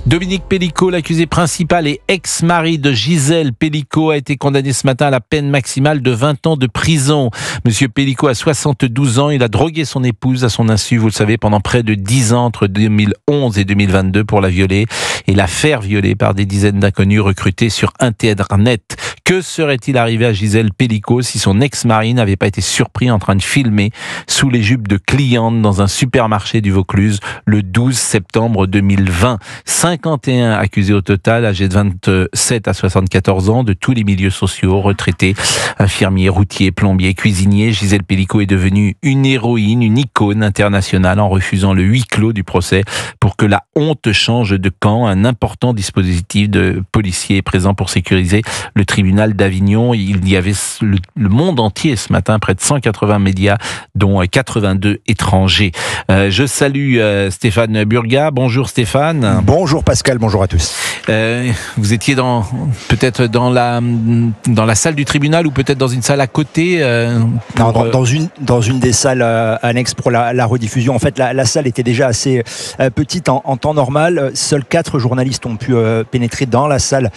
Dominique Pellicot, l'accusé principal et ex-mari de Gisèle Pellicot, a été condamné ce matin à la peine maximale de 20 ans de prison. Monsieur Pellicot a 72 ans. Il a drogué son épouse à son insu, vous le savez, pendant près de 10 ans, entre 2011 et 2022, pour la violer et la faire violer par des dizaines d'inconnus recrutés sur Internet. Que serait-il arrivé à Gisèle Pellicot si son ex-mari n'avait pas été surpris en train de filmer sous les jupes de clientes dans un supermarché du Vaucluse le 12 septembre 2020? 51 accusés au total, âgés de 27 à 74 ans, de tous les milieux sociaux, retraités, infirmiers, routiers, plombiers, cuisiniers. Gisèle Pellicot est devenue une héroïne, une icône internationale en refusant le huis clos du procès pour que la honte change de camp. Un important dispositif de policiers est présent pour sécuriser le tribunal d'Avignon. Il y avait le monde entier ce matin, près de 180 médias, dont 82 étrangers. Je salue Stéphane Burgat. Bonjour Stéphane. Bonjour Pascal, bonjour à tous. Vous étiez peut-être dans la salle du tribunal ou peut-être dans une salle à côté dans une des salles annexes pour la rediffusion. En fait, la salle était déjà assez petite en temps normal. Seuls 4 journalistes ont pu pénétrer dans la salle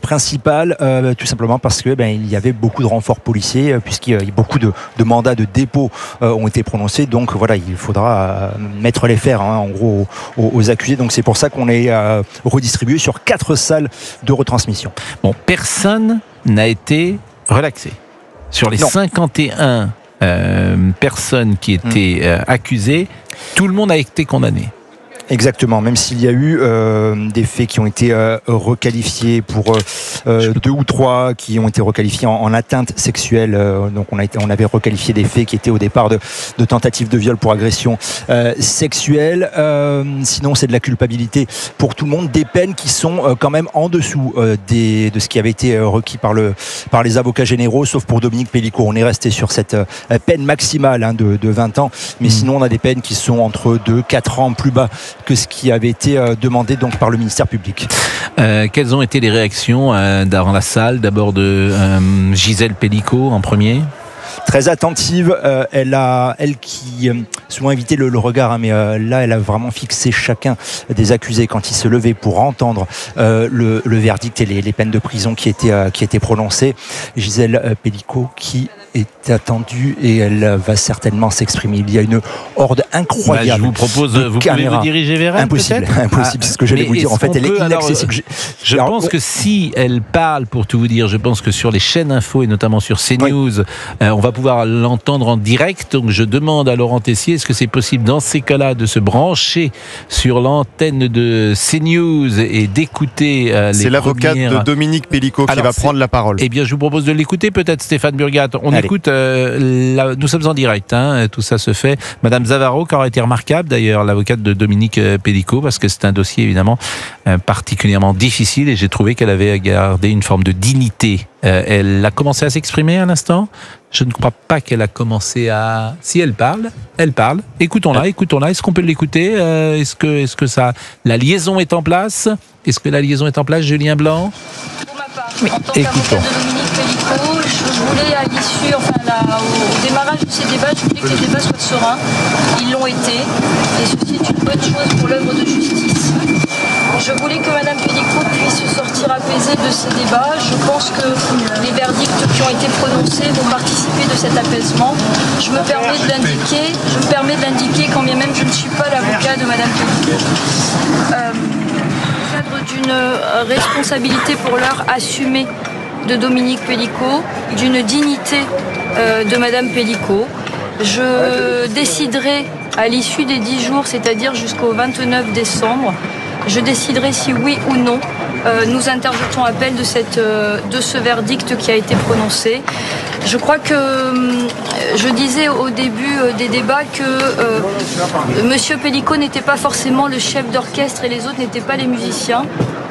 principale, tout simplement parce que il y avait beaucoup de renforts policiers, puisqu'il y a beaucoup de mandats de dépôt ont été prononcés. Donc voilà, il faudra mettre les fers en gros aux accusés. Donc c'est pour ça qu'on est redistribué sur 4 salles de retransmission. Bon, personne n'a été relaxé. Sur les 51 personnes qui étaient accusées, tout le monde a été condamné. Exactement, même s'il y a eu des faits qui ont été requalifiés pour 2 ou 3 qui ont été requalifiés en atteinte sexuelle. Donc on avait requalifié des faits qui étaient au départ de tentative de viol pour agression sexuelle. Sinon c'est de la culpabilité pour tout le monde, des peines qui sont quand même en dessous de ce qui avait été requis par les avocats généraux, sauf pour Dominique Pellicot. On est resté sur cette peine maximale de 20 ans, mais sinon on a des peines qui sont entre 2-4 ans plus bas que ce qui avait été demandé donc par le ministère public. Quelles ont été les réactions dans la salle, d'abord de Gisèle Pellicot en premier? Très attentive, elle qui souvent évitait le regard, mais là elle a vraiment fixé chacun des accusés quand ils se levaient pour entendre le verdict et les peines de prison qui étaient prononcées. Gisèle Pellicot qui est attendue et elle va certainement s'exprimer. Il y a une horde incroyable. Je vous propose, vous pouvez vous diriger vers elle? Impossible, c'est ce que j'allais vous dire. En fait, elle est inaccessible. Je pense que si elle parle, pour tout vous dire, je pense que sur les chaînes info et notamment sur CNews, on va pouvoir l'entendre en direct. Donc je demande à Laurent Tessier, est-ce que c'est possible dans ces cas-là de se brancher sur l'antenne de CNews et d'écouter C'est l'avocate de Dominique Pellicot qui va prendre la parole. Eh bien, je vous propose de l'écouter peut-être, Stéphane Burgat. On écoute, nous sommes en direct, tout ça se fait. Madame Zavaro, qui aurait été remarquable d'ailleurs, l'avocate de Dominique Pellicot, parce que c'est un dossier évidemment particulièrement difficile et j'ai trouvé qu'elle avait gardé une forme de dignité. Elle a commencé à s'exprimer à l'instant. Je ne crois pas qu'elle a commencé à... Si elle parle. Écoutons-la. Est-ce qu'on peut l'écouter? Est-ce que ça... La liaison est en place? Est-ce que la liaison est en place, Julien Blanc? Pour ma part, en tant qu'avocate de Dominique Pellicot, je voulais à l'issue, au démarrage de ces débats, je voulais que les débats soient sereins. Ils l'ont été. Et ceci est une bonne chose pour l'œuvre de justice. Je voulais que Madame Pellicot puisse sortir apaisée de ces débats. Je pense que les verdicts qui ont été prononcés vont participer de cet apaisement. Je me permets de l'indiquer quand bien même je ne suis pas l'avocat de Madame Pellicot. Au cadre d'une responsabilité pour l'heure assumée de Dominique Pellicot, d'une dignité de Madame Pellicot, je déciderai à l'issue des 10 jours, c'est-à-dire jusqu'au 29 décembre, je déciderai si oui ou non nous interjetons appel de ce verdict qui a été prononcé. Je crois que je disais au début des débats que Monsieur Pellicot n'était pas forcément le chef d'orchestre et les autres n'étaient pas les musiciens.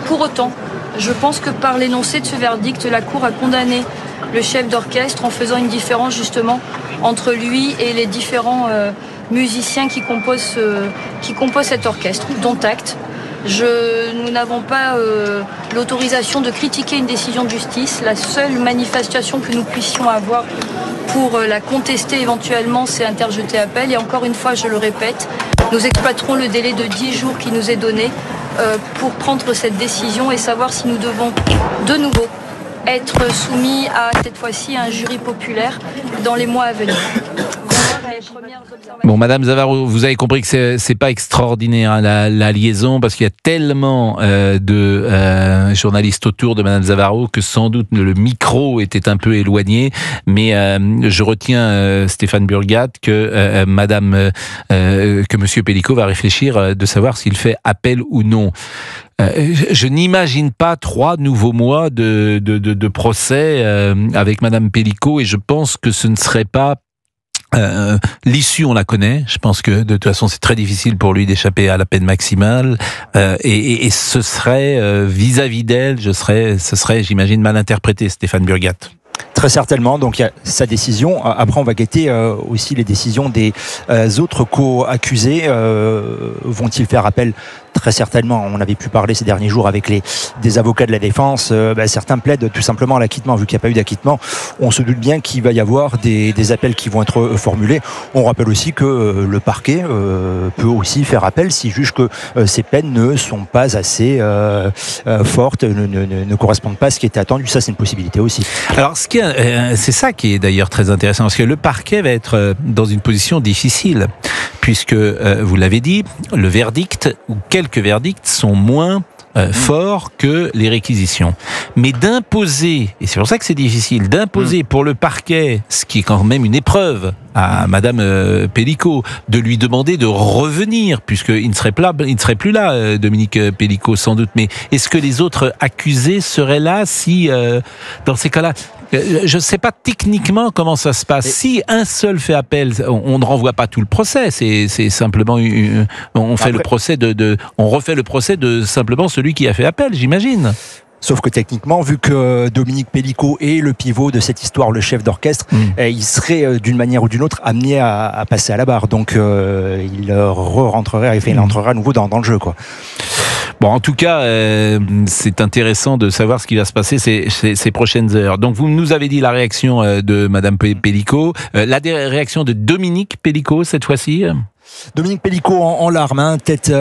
Pour autant, je pense que par l'énoncé de ce verdict, la Cour a condamné le chef d'orchestre en faisant une différence justement entre lui et les différents musiciens qui composent cet orchestre, dont acte. Nous n'avons pas l'autorisation de critiquer une décision de justice. La seule manifestation que nous puissions avoir pour la contester éventuellement, c'est interjeter appel. Et encore une fois, je le répète, nous exploiterons le délai de 10 jours qui nous est donné pour prendre cette décision et savoir si nous devons de nouveau être soumis à, cette fois-ci, un jury populaire dans les mois à venir. Bon, Madame Zavarro, vous avez compris que c'est pas extraordinaire hein, la liaison, parce qu'il y a tellement de journalistes autour de Madame Zavarro que sans doute le micro était un peu éloigné. Mais je retiens Stéphane Burgat que que Monsieur Pellico va réfléchir de savoir s'il fait appel ou non. Je n'imagine pas 3 nouveaux mois de procès avec Madame Pellico, et je pense que ce ne serait pas l'issue, on la connaît. Je pense que de toute façon c'est très difficile pour lui d'échapper à la peine maximale, et ce serait vis-à-vis d'elle, ce serait, j'imagine, mal interprété, Stéphane Burgat. Très certainement, donc il y a sa décision. Après, on va guetter aussi les décisions des autres co-accusés. Vont-ils faire appel ? Très certainement. On avait pu parler ces derniers jours avec des avocats de la défense. Certains plaident tout simplement à l'acquittement. Vu qu'il n'y a pas eu d'acquittement, on se doute bien qu'il va y avoir des appels qui vont être formulés. On rappelle aussi que le parquet peut aussi faire appel s'il juge que ces peines ne sont pas assez fortes, ne correspondent pas à ce qui était attendu. Ça, c'est une possibilité aussi. Alors, c'est ça qui est d'ailleurs très intéressant, parce que le parquet va être dans une position difficile, puisque, vous l'avez dit, le verdict, ou quelques verdicts, sont moins forts que les réquisitions. Mais d'imposer, et c'est pour ça que c'est difficile, d'imposer pour le parquet, ce qui est quand même une épreuve à Madame Pellico, de lui demander de revenir, puisqu'il ne serait plus là, Dominique Pellico, sans doute. Mais est-ce que les autres accusés seraient là si, dans ces cas-là, je ne sais pas techniquement comment ça se passe. Si un seul fait appel, on ne renvoie pas tout le procès. C'est simplement on fait le procès on refait le procès de simplement celui qui a fait appel, j'imagine. Sauf que techniquement, vu que Dominique Pellico est le pivot de cette histoire, le chef d'orchestre, il serait d'une manière ou d'une autre amené à passer à la barre. Donc il rentrerait à nouveau dans le jeu, quoi. Bon, en tout cas, c'est intéressant de savoir ce qui va se passer ces prochaines heures. Donc, vous nous avez dit la réaction de Madame Pellico, la réaction de Dominique Pellico cette fois-ci. Dominique Pellico en larmes, tête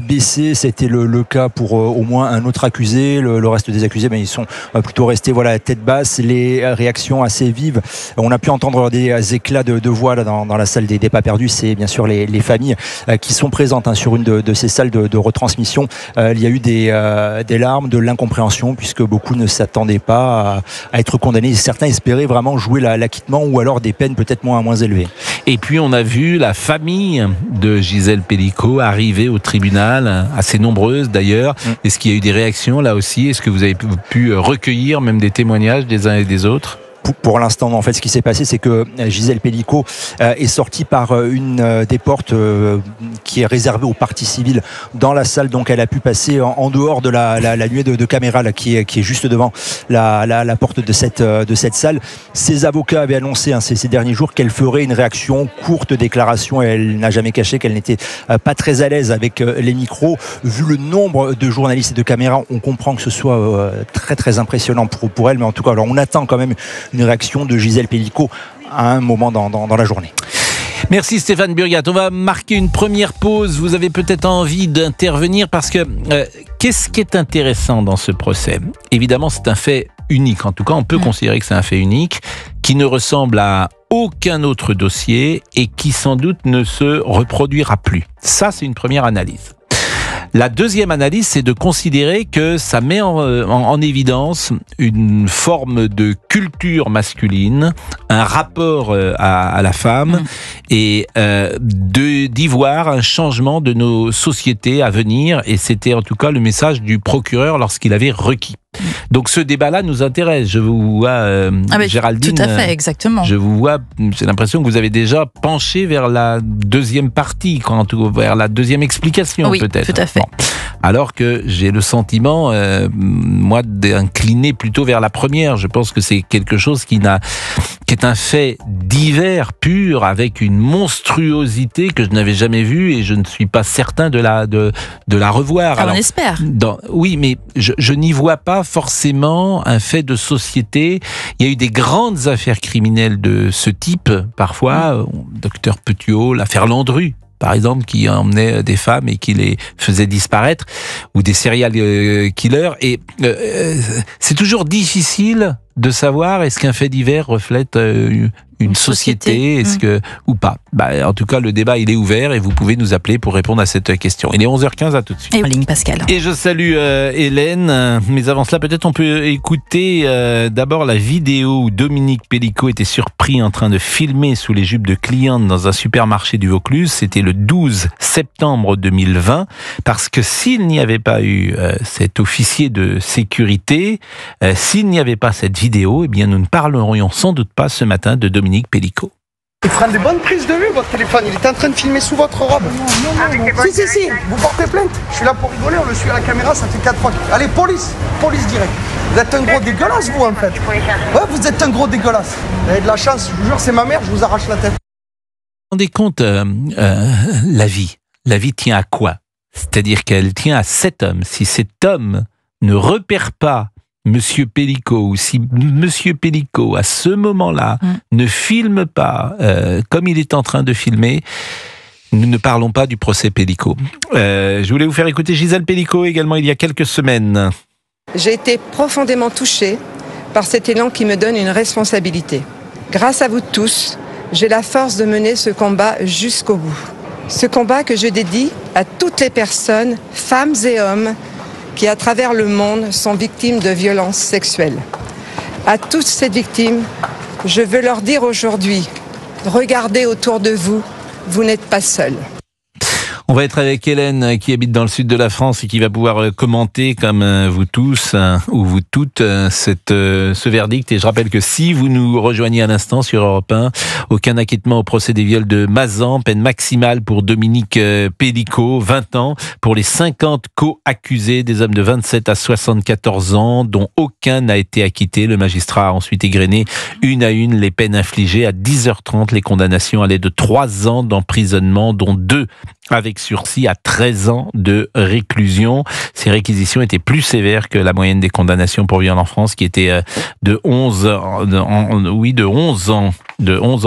baissée. C'était le cas pour au moins un autre accusé. Le reste des accusés, ils sont plutôt restés tête basse. Les réactions assez vives. On a pu entendre des éclats de voix là, dans la salle des pas perdus. C'est bien sûr les familles qui sont présentes sur une de ces salles de retransmission. Il y a eu des larmes, de l'incompréhension, puisque beaucoup ne s'attendaient pas à être condamnés. Certains espéraient vraiment jouer l'acquittement, ou alors des peines peut-être moins élevées. Et puis on a vu la famille de Gisèle Pellico arriver au tribunal, assez nombreuses d'ailleurs. Est-ce qu'il y a eu des réactions là aussi ? Est-ce que vous avez pu recueillir même des témoignages des uns et des autres ? Pour l'instant, en fait, ce qui s'est passé, c'est que Gisèle Pellico est sortie par une des portes qui est réservée aux parties civiles dans la salle. Donc, elle a pu passer en dehors de la nuée de caméras là, qui est juste devant la porte de cette salle. Ses avocats avaient annoncé ces derniers jours qu'elle ferait une réaction, courte déclaration. Elle n'a jamais caché qu'elle n'était pas très à l'aise avec les micros. Vu le nombre de journalistes et de caméras, on comprend que ce soit très très impressionnant pour elle. Mais en tout cas, alors on attend quand même une réaction de Gisèle Pellico à un moment dans la journée. Merci Stéphane Burgat. On va marquer une première pause. Vous avez peut-être envie d'intervenir parce que qu'est-ce qui est intéressant dans ce procès ? Évidemment, c'est un fait unique. En tout cas, on peut considérer que c'est un fait unique qui ne ressemble à aucun autre dossier et qui sans doute ne se reproduira plus. Ça, c'est une première analyse. La deuxième analyse, c'est de considérer que ça met en évidence une forme de culture masculine, un rapport à la femme et d'y voir un changement de nos sociétés à venir. Et c'était en tout cas le message du procureur lorsqu'il avait requis. Donc ce débat-là nous intéresse. Je vous vois, Géraldine. Tout à fait, exactement. Je vous vois, j'ai l'impression que vous avez déjà penché vers la deuxième partie, vers la deuxième explication, peut-être. Oui, tout à fait. Bon. Alors que j'ai le sentiment, moi, d'incliner plutôt vers la première. Je pense que c'est quelque chose qui est un fait divers, pur, avec une monstruosité que je n'avais jamais vue et je ne suis pas certain de la revoir. Alors, on espère. Oui, mais je n'y vois pas forcément un fait de société. Il y a eu des grandes affaires criminelles de ce type, parfois, Docteur Petiot, l'affaire Landru. par exemple, qui emmenait des femmes et qui les faisait disparaître, ou des serial killers. Et c'est toujours difficile de savoir est-ce qu'un fait divers reflète une société, est-ce que ou pas. En tout cas, le débat il est ouvert et vous pouvez nous appeler pour répondre à cette question. Il est 11h15, à tout de suite. Et en ligne, Pascal. Et je salue Hélène, mais avant cela, peut-être on peut écouter d'abord la vidéo où Dominique Pélicaud était surpris en train de filmer sous les jupes de clientes dans un supermarché du Vaucluse. C'était le 12 septembre 2020, parce que s'il n'y avait pas eu cet officier de sécurité, s'il n'y avait pas cette vidéo, eh bien nous ne parlerions sans doute pas ce matin de Dominique Pélicaud. Il prend des bonnes prises de vue, votre téléphone. Il était en train de filmer sous votre robe. Non. Si. Vous portez plainte. Je suis là pour rigoler. On le suit à la caméra. Ça fait 4 fois. Allez, police direct. Vous êtes un gros dégueulasse, vous, en fait. Ouais, vous êtes un gros dégueulasse. Vous avez de la chance. Je vous jure, c'est ma mère. Je vous arrache la tête. Vous vous rendez compte, la vie tient à quoi? C'est-à-dire qu'elle tient à cet homme. Si cet homme ne repère pas Monsieur Pélicaud, ou si Monsieur Pélicaud, à ce moment-là, ne filme pas comme il est en train de filmer, nous ne parlons pas du procès Pélicaud. Je voulais vous faire écouter Gisèle Pélicaud également il y a quelques semaines. J'ai été profondément touchée par cet élan qui me donne une responsabilité. Grâce à vous tous, j'ai la force de mener ce combat jusqu'au bout. Ce combat que je dédie à toutes les personnes, femmes et hommes, qui, à travers le monde, sont victimes de violences sexuelles. À toutes ces victimes, je veux leur dire aujourd'hui, regardez autour de vous, vous n'êtes pas seuls. On va être avec Hélène qui habite dans le sud de la France et qui va pouvoir commenter comme vous tous ou vous toutes ce verdict. Et je rappelle que si vous nous rejoignez à l'instant sur Europe 1, aucun acquittement au procès des viols de Mazan, peine maximale pour Dominique Pélicaud, 20 ans, pour les 50 co-accusés, des hommes de 27 à 74 ans, dont aucun n'a été acquitté. Le magistrat a ensuite égrené une à une les peines infligées. À 10h30, les condamnations allaient de 3 ans d'emprisonnement, dont 2 avec sursis à 13 ans de réclusion. Ces réquisitions étaient plus sévères que la moyenne des condamnations pour viol en France, qui était de 11 ans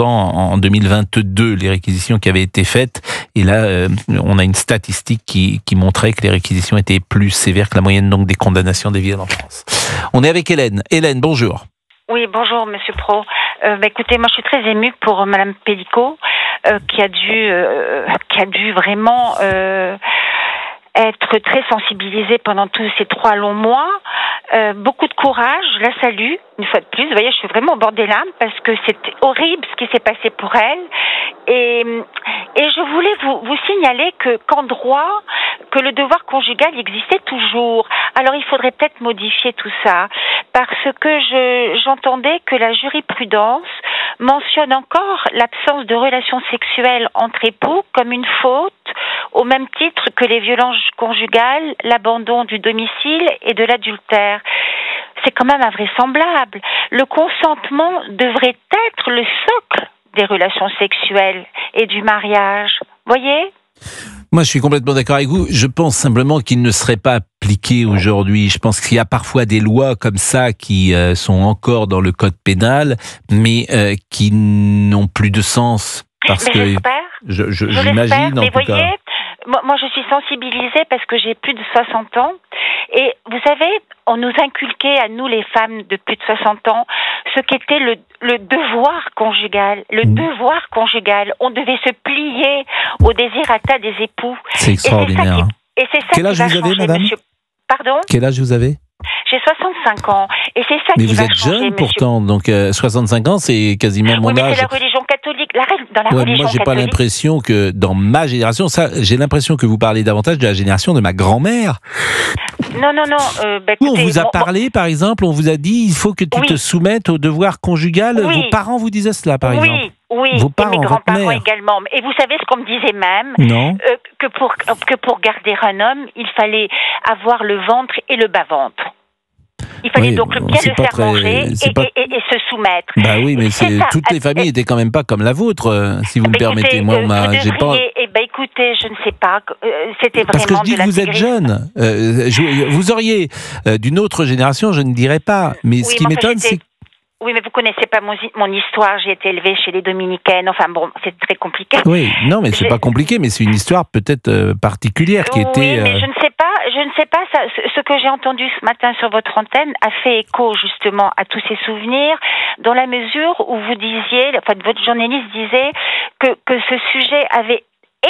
en 2022, les réquisitions qui avaient été faites. Et là, on a une statistique qui montrait que les réquisitions étaient plus sévères que la moyenne donc des condamnations des viols en France. On est avec Hélène. Hélène, bonjour. Oui, bonjour Monsieur Pro. Écoutez, moi je suis très émue pour Madame Pélicaud, qui a dû vraiment être très sensibilisée pendant tous ces 3 longs mois. Beaucoup de courage, je la salue une fois de plus. Vous voyez, je suis vraiment au bord des larmes parce que c'était horrible ce qui s'est passé pour elle. Et je voulais vous signaler qu'en droit, que le devoir conjugal existait toujours. Alors il faudrait peut-être modifier tout ça, parce que j'entendais que la jurisprudence mentionne encore l'absence de relations sexuelles entre époux comme une faute, au même titre que les violences conjugales, l'abandon du domicile et de l'adultère. C'est quand même invraisemblable. Le consentement devrait être le socle des relations sexuelles et du mariage. Voyez ? Moi, je suis complètement d'accord avec vous. Je pense simplement qu'il ne serait pas appliqué aujourd'hui. Je pense qu'il y a parfois des lois comme ça qui sont encore dans le code pénal, mais qui n'ont plus de sens. Parce que j'imagine, en tout cas. Moi, je suis sensibilisée parce que j'ai plus de 60 ans. Et vous savez, on nous inculquait, à nous les femmes de plus de 60 ans, ce qu'était le devoir conjugal. Le devoir conjugal. On devait se plier au désirata des époux. C'est extraordinaire. Et c'est ça Quel âge vous avez, madame ? Pardon ? Quel âge vous avez ? J'ai 65 ans. Et c'est ça mais qui va changer, vous êtes jeune pourtant, donc 65 ans, c'est quasiment mon âge. Mais c'est la religion catholique. Dans la religion moi, j'ai pas l'impression que dans ma génération, j'ai l'impression que vous parlez davantage de la génération de ma grand-mère. Non. Écoutez, on vous a parlé, par exemple, on vous a dit, il faut que tu te soumettes au devoir conjugal. Vos parents vous disaient cela, par exemple. Oui, vos parents, et mes grands-parents également. Et vous savez ce qu'on me disait même ? Non. Que pour garder un homme, il fallait avoir le ventre et le bas-ventre. Il fallait donc bien le faire manger et se soumettre. Bah oui, mais toutes les familles n'étaient quand même pas comme la vôtre, si vous me permettez. Moi, j'ai pas. Écoutez, je ne sais pas. C'était vraiment. Parce que je dis que vous êtes jeune. Vous auriez d'une autre génération, je ne dirais pas. Mais ce qui m'étonne, c'est. Oui, mais vous connaissez pas mon histoire. J'ai été élevée chez les dominicaines. Enfin bon, c'est très compliqué. Oui, non, mais c'est pas compliqué, mais c'est une histoire peut-être particulière qui était. Oui, mais je ne sais pas. Ce que j'ai entendu ce matin sur votre antenne a fait écho justement à tous ces souvenirs, dans la mesure où vous disiez, enfin votre journaliste disait que ce sujet avait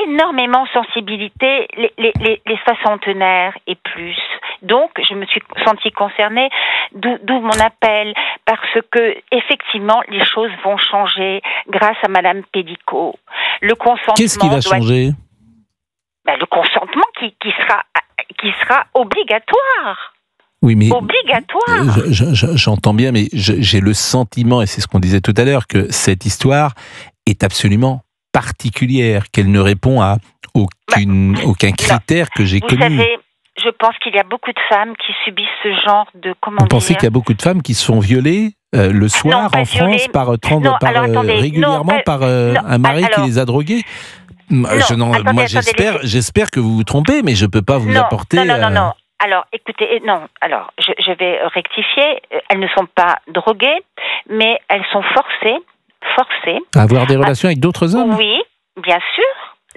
énormément sensibilité les soixantenaires et plus. Donc, je me suis sentie concernée, d'où mon appel, parce que effectivement, les choses vont changer grâce à Madame Pellicot. Le consentement. Qu'est-ce qui va changer ? Le consentement qui sera obligatoire. Oui, mais obligatoire. J'entends bien, mais j'ai le sentiment, et c'est ce qu'on disait tout à l'heure, que cette histoire est absolument particulière, qu'elle ne répond à aucun critère que j'ai connu. Vous savez, je pense qu'il y a beaucoup de femmes qui subissent ce genre de... Vous pensez qu'il y a beaucoup de femmes qui se font violer le soir en France régulièrement par un mari qui les a droguées? Moi, j'espère que vous vous trompez, mais je ne peux pas vous apporter... Non. Alors, écoutez, je vais rectifier. Elles ne sont pas droguées, mais elles sont forcées à avoir des relations avec d'autres hommes? Oui, bien sûr.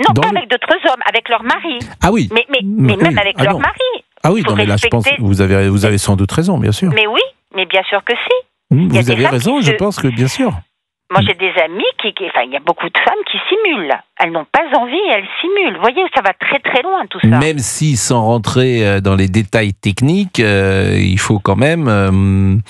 Non, pas avec d'autres hommes, avec leur mari. Ah oui. Mais même avec leur mari. Ah oui, non, mais là, je pense que vous avez sans doute raison, bien sûr. Mais oui, mais bien sûr que si. Vous avez raison, je pense que bien sûr. Moi, j'ai des amis il y a beaucoup de femmes qui simulent. Elles n'ont pas envie, elles simulent. Vous voyez, ça va très très loin tout ça. Même si, sans rentrer dans les détails techniques, il faut quand même...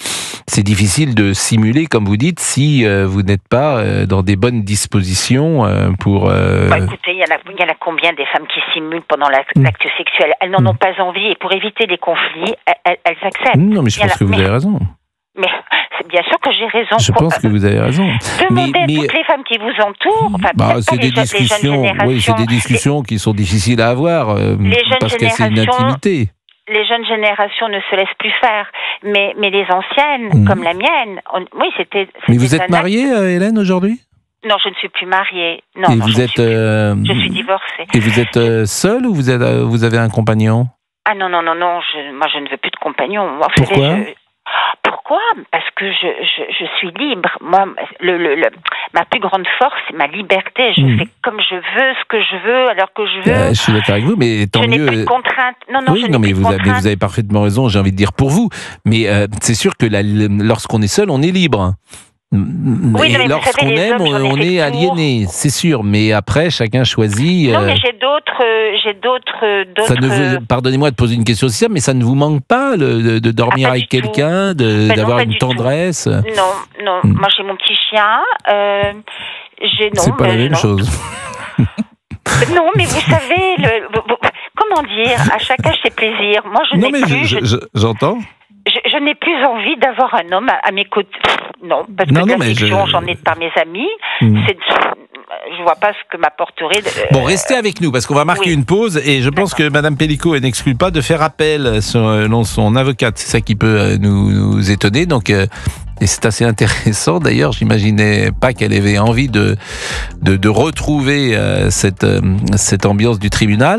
c'est difficile de simuler, comme vous dites, si vous n'êtes pas dans des bonnes dispositions pour... écoutez, il y en a combien des femmes qui simulent pendant l'acte sexuel? Elles n'en ont pas envie et pour éviter les conflits, elles acceptent. Non, mais je pense que vous avez raison. Mais c'est bien sûr que j'ai raison. Je pense que vous avez raison. Demandez à toutes les femmes qui vous entourent. C'est des discussions qui sont difficiles à avoir parce que c'est une intimité. Les jeunes générations ne se laissent plus faire, mais les anciennes, comme la mienne, oui, c'était. Mais vous êtes mariée, Hélène, aujourd'hui? Non, je ne suis plus mariée. Non, et vous êtes. Je suis divorcée. Et vous êtes seule ou vous avez un compagnon? Ah non, moi je ne veux plus de compagnon. Moi, pourquoi? Pourquoi? Parce que je suis libre. Moi, ma plus grande force, c'est ma liberté. Je fais comme je veux, ce que je veux, alors que je veux. Je suis d'accord avec vous, mais tant mieux. Je n'ai plus de contraintes. Mais vous avez parfaitement raison, j'ai envie de dire pour vous. Mais c'est sûr que lorsqu'on est seul, on est libre. Oui, et lorsqu'on aime, on est aliéné, c'est sûr. Mais après, chacun choisit. Non, mais j'ai d'autres. Pardonnez-moi de poser une question aussi simple, mais ça ne vous manque pas de dormir avec quelqu'un, d'avoir une tendresse? Non. Moi, j'ai mon petit chien. C'est pas la même chose. Non, mais vous savez, comment dire, à chacun ses plaisirs. Moi, j'entends. Je n'ai plus envie d'avoir un homme à mes côtés. Non, parce que j'en ai par mes amis. Je vois pas ce que m'apporterait. Bon, restez avec nous, parce qu'on va marquer une pause, et je pense que Mme Pellicot n'exclut pas de faire appel selon son avocate. C'est ça qui peut nous étonner. Donc, et c'est assez intéressant. D'ailleurs, j'imaginais pas qu'elle avait envie de retrouver cette ambiance du tribunal.